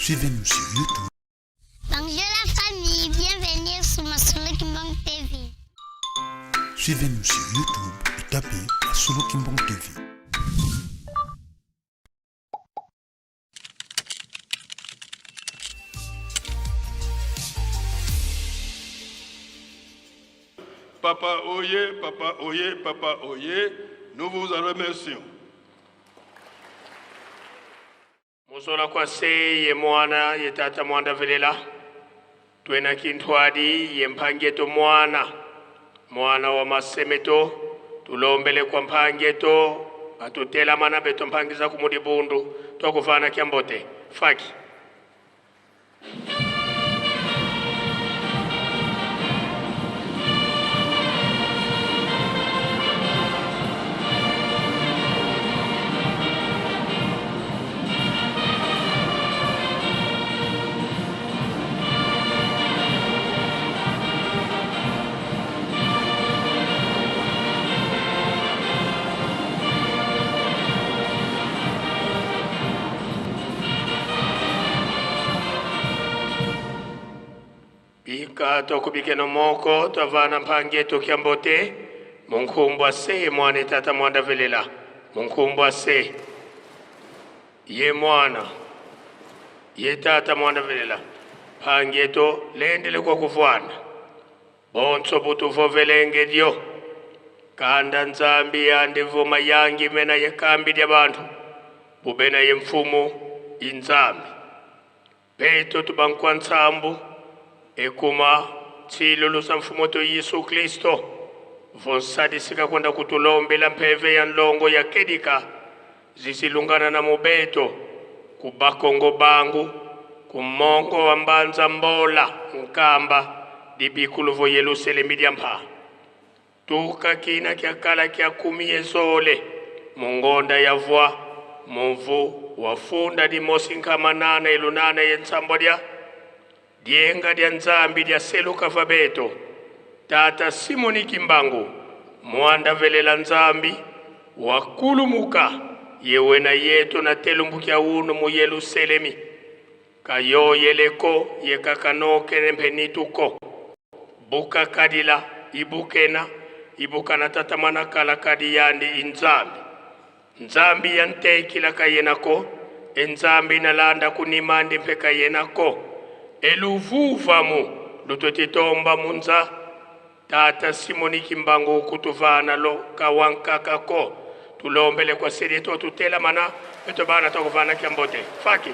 Suivez-nous sur YouTube. Bonjour la famille, bienvenue sur Masolo Kimbang TV. Suivez-nous sur YouTube et tapez Masolo Kimbang TV. Papa Oye, Papa Oye, Papa Oye, nous vous en remercions. Musola kwa se ye mwana ye tata mwanda velela twena kintwadi ye mpangeto mwana wa masemeto tulombele kwa mpangeto atutela mana beto mpangiza kumudibundu tokufana kyambote faki Bika tokubike no moko tavana mpangeto kyambote munkumbwa se mwana tata mwanda velela munkumbwa se ye mwana ye tata mwanda velela pangeto lendele kwa kufwana bonso butuvo velenge dio kanda nzambi yande vuma yangi mena ye kambi dia bantu bubena ye mfumu inzambi peto tubankwa nsambu ekuma chilulu sa mfumo to Yesu Kristo vosadisika kwenda kutulombela mpeve ya nlongo ya kedika zisilungana na mubeto kubakongo bangu kumongo wa mbanza mbola nkamba dibikuluvo Yerusalemu diampa tuka kina kyakala kya kumie zole mungonda yavwa mumvu wafunda dimosi nkamanana ilunana yensambodia dienga dia nzambi dia seluka vabeto tata Simoni Kimbangu mwanda velela nzambi wakulumuka yewena yetu na telumbukia unu mu Yerusalemi kayo yeleko yekakanoke nempenituko buka kadila ibukana tata manakala kadi yandi inzambi nzambi yantekila kayenako enzambi nalanda kunimandi mpeka yenako eluvuvamu lutotitomba munza tata Simoni Kimbangu kutuvana lo kawankakako tulombele kwa serieto tutela mana etobana tokuvana kyambote faki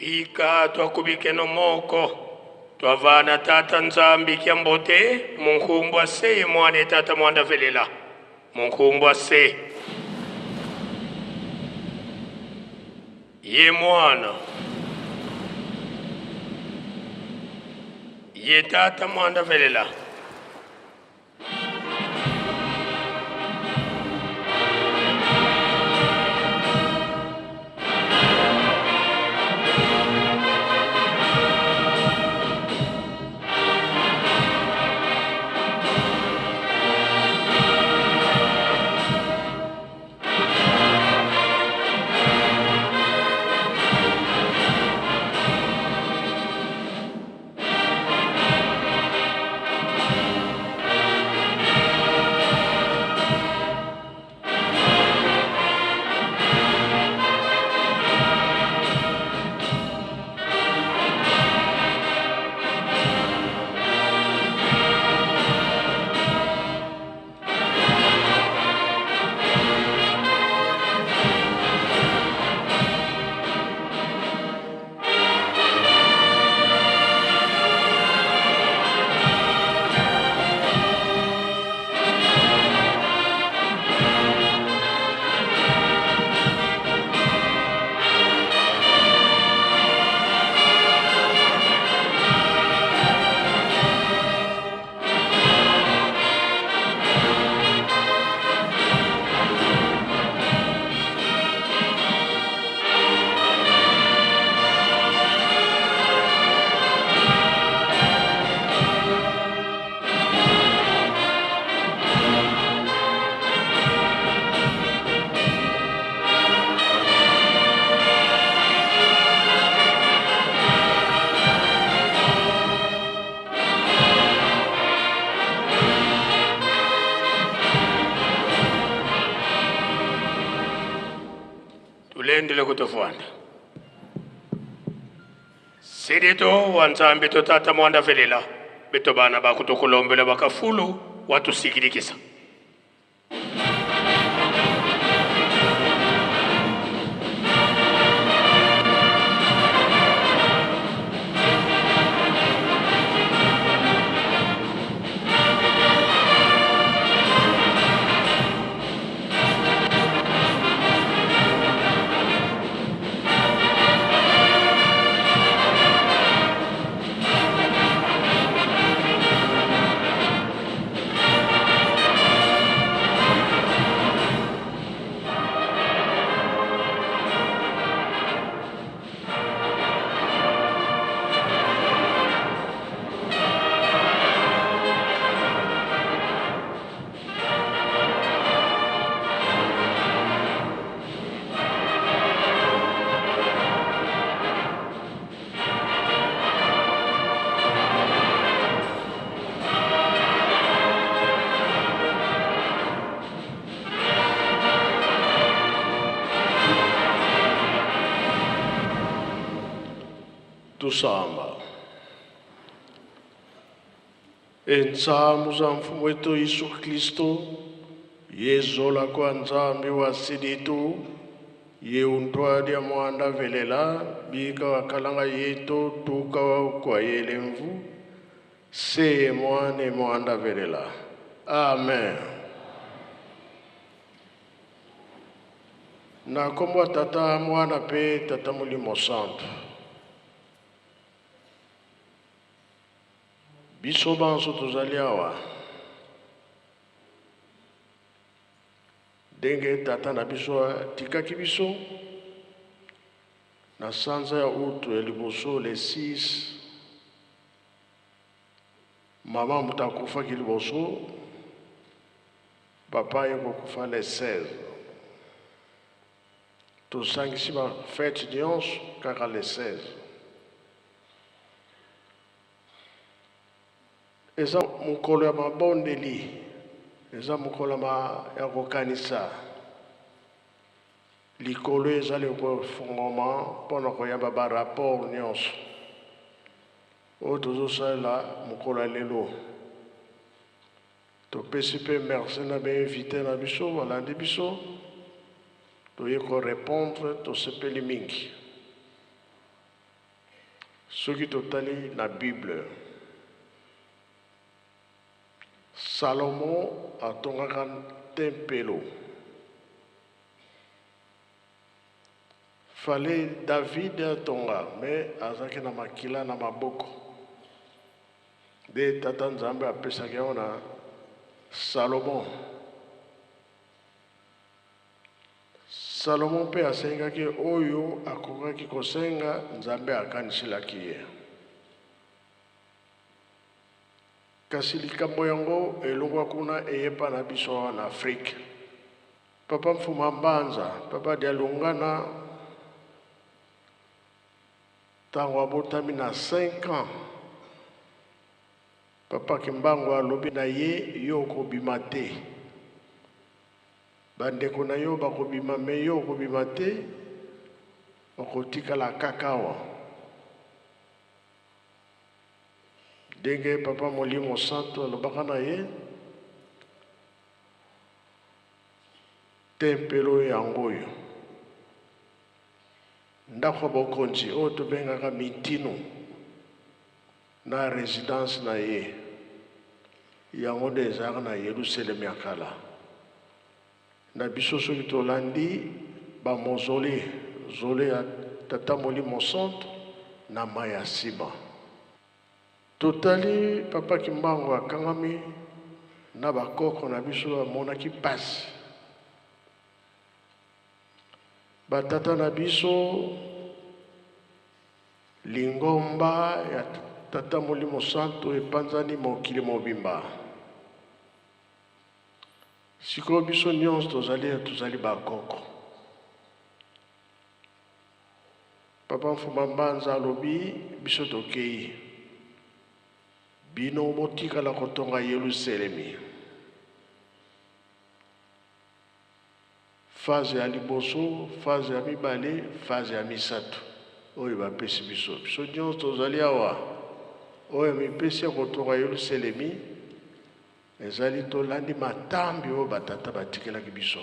bika twakubike no moko twavana tata nzambi kiambote munkumbwa se mwana tata mwanda velela munkumbwa se ye mwana ye tata mwanda velela tulendele kutofuanda sidito wanzambi to tata mwanda velela beto bana bakutokulombela bakafulu watusikirikisa tusamba entsamu za mfumo wetu Yesu Kristo yezola kwa nzambi wa siditu yeundwadi ya mwanda velela bika wakalanga yeto tuka kwa yelemvu se mwane mwanda velela amen. Na kombo tata mwana pe tata mulimo santo biso banso tozali awa ndenge tata na biso tikaki biso na sanza ya utu ya liboso le 6 mama mutakufaki liboso papa yekokufa le 16 tosangisi bafete nyonso kaka le 16 eza mokolo ya mabondeli eza mokolo ya kokanisa likolo ezali kofungama mpona koyamba barapport nyonso oyo tozosalela mokolo ya lelo topesi mpe merci na bainvite na biso balandi biso toye korépondre tosepeli mingi soki totali na Bible, Salomo atongaka tempelo. Fallait David atonga, mais azaki na makila na maboko. De tata Nzambe apesaki yango na Salomo. Salomo mpe asengaki oyo akokaki kosenga, Nzambe akaniselaki ye. Kasi likambo yango elongwa kuna eyepa na biso na Afrique. Papa Mfuma Mbanza, Papa Dialungana, tango abotami na 5 ans, Papa Kimbangu alobi na ye, yo kobima te. Bandeko na yo bakobima, me yo kobima te, okotikala kakawa. Ndenge Papa Molimo Santo alobaka na ye, tempelo yango oyo, ndako bokonzi oyo tobengaka mitino na résidence na ye, yango nde ezalaka na Yerusalem ya kala. Na biso soki tolandi bamozole zole ya Tata Molimo Santo na mai ya nsima. Totali Papa Kimbangu akangami na bakoko na biso amonaki pasi. Batata na biso lingomba ya Tata Molimo Santo epanzani mokili mobimba. Sikoyo biso nyonso tozali bakoko. Papa Mfuma Mbanza alobi biso tokei. Bino botikala kotonga Yerusalemi. Phase ya liboso, phase ya mibale, phase ya misato. Oyo bapesi biso. Biso nyonso tozali awa. Oyo mipesi ya kotonga Yerusalemi. Ezali tolandi matambi oyo batata batikelaki biso.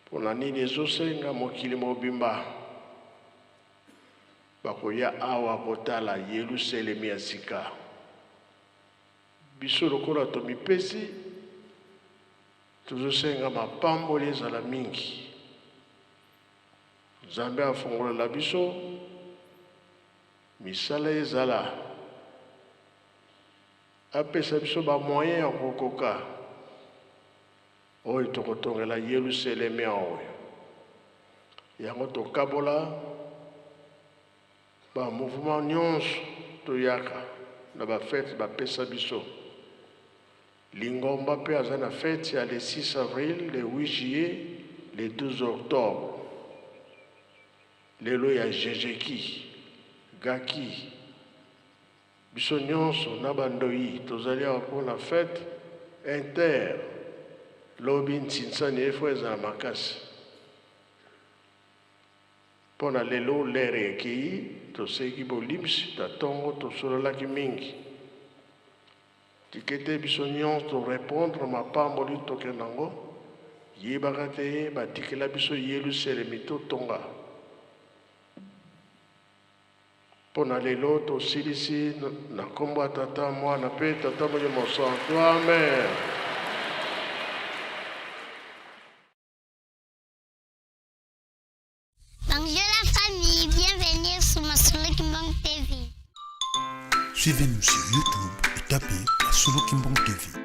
Pona nini ezosenga mokili mobimba bakoya awa kotala Yerusalemi ya sika. Biso lokola tomipesi tozosenga mapamboli ezala mingi. Nzambe afongolela biso misala ezala, apesa biso ba moyen ya kokoka oyo tokotongela Yerusalem ya oyo. Yango tokabola ba mouvement nyonso toyaka na ba fête bapesa biso. Lingomba pe aza na fête ya le 6 avril, le 8 juillet, le 12 octobre. Lelo ya Jejeki, Gaki, biso nyonso na bandoi tozali awa na fête inter lobi ntinsani efo ezala makasi. Pona lelo lere ekei toseki bolimsi tatongo tosololaki mingi. Tikete biso nyonso to répondre mapamboli tokenda ngo yebaka te batikela biso Yerusalemi totonga. Pona lelo tosilisi na kombo ya Tata Mwana pe Tata Molimo Santo. Amen. Bonjour la famille, bienvenue sur Masolo Kimbang TV. Suivez-nous sur YouTube et tapez Masolo Kimbang TV.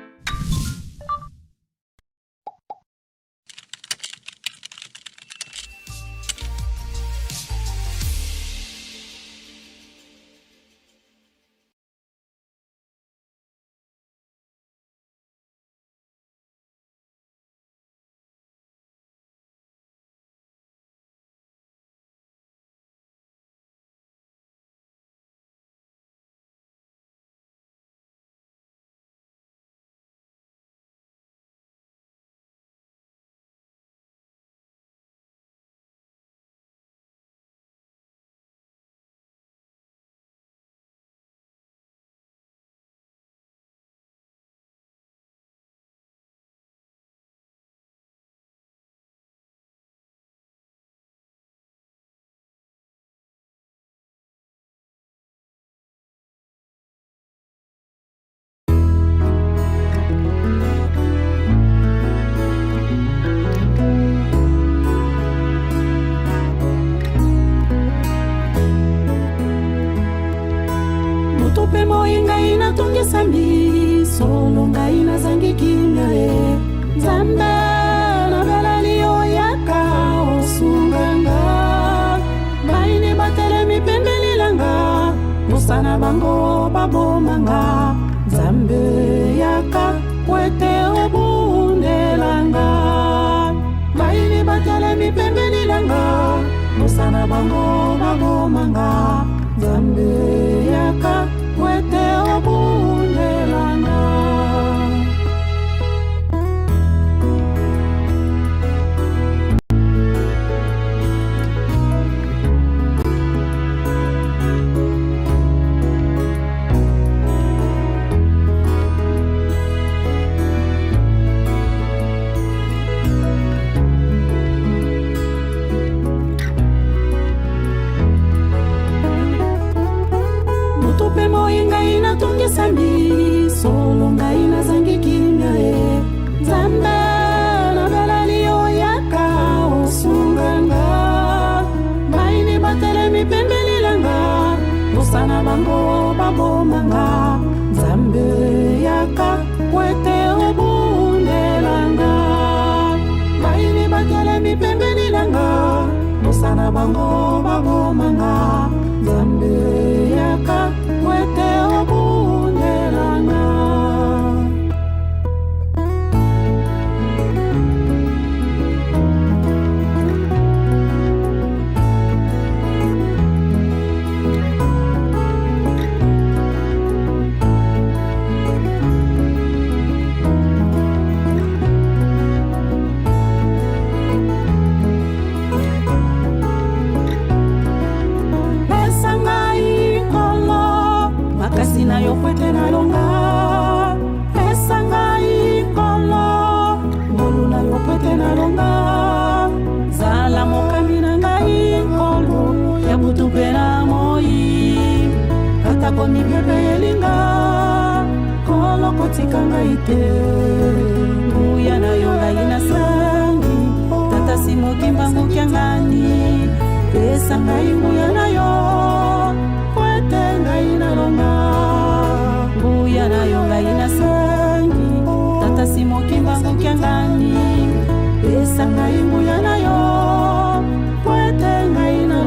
inatungisa misolo ngai nazangi kimia Nzambe na belalio yaka osunganga baini batelemi pembeni langa mosana bango babomanga Nzambe yaka wete obundelanga baini batelemi pembeni langa mosana bango babomanga Nzambe yaka wete obundelanga Sambi solo ngai nazangi kimia Nzambe na belalio yaka osunganga baini batelemi pembeni langa mosana bango babomanga Nzambe yaka wete obundelanga baini batelemi pembeni langa mosana bango babomanga Nzambe yaka wete obundelanga na yo kwete na longa esanga ikolo ngolu na yo kwete na longa zala mokami na ngai ikolo ya butupena moi ata komi pepe elinga kolo kotika ngai te nguya na yo ngai na sangi tata simokimbangu kiangani pesa ngai nguya na